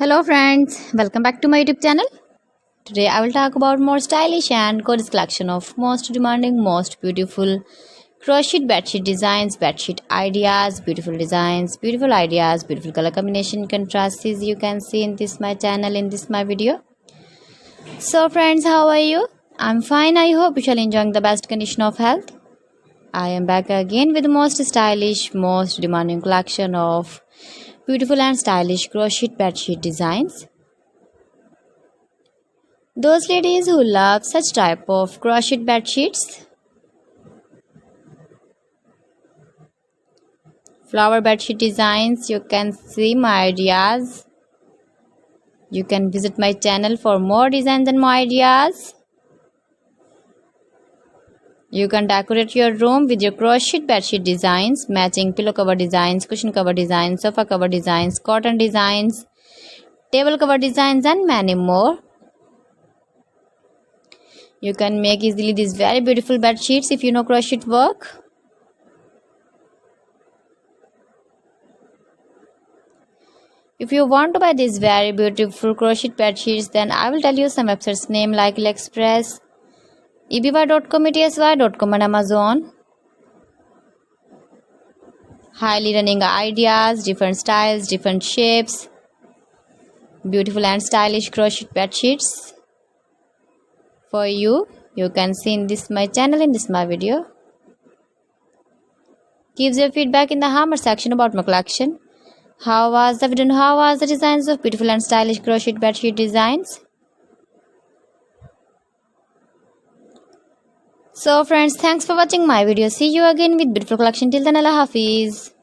Hello friends, welcome back to my YouTube channel. Today I will talk about more stylish and gorgeous collection of most demanding, most beautiful crochet bedsheet designs, bedsheet ideas, beautiful designs, beautiful ideas, beautiful color combination contrasts you can see in this my channel, in this my video. So friends, how are you? I'm fine. I hope you shall enjoying the best condition of health. I am back again with the most stylish, most demanding collection of beautiful and stylish crochet bedsheet designs. Those ladies who love such type of crochet bedsheets, flower bedsheet designs, you can see my ideas. You can visit my channel for more designs and more ideas. You can decorate your room with your crochet bedsheet designs, matching pillow cover designs, cushion cover designs, sofa cover designs, cotton designs, table cover designs and many more. You can make easily these very beautiful bed sheets if you know crochet work. If you want to buy these very beautiful crochet bed sheets, then I will tell you some websites name like AliExpress, eBay.com, ETSY.com and Amazon. Highly running ideas, different styles, different shapes, beautiful and stylish crochet bed sheets for you. You can see in this my channel, in this my video. Give your feedback in the comment section about my collection. How was the video and how was the designs of beautiful and stylish crochet bed sheet designs? So friends, thanks for watching my video. See you again with beautiful collection. Till then, Allah Hafiz.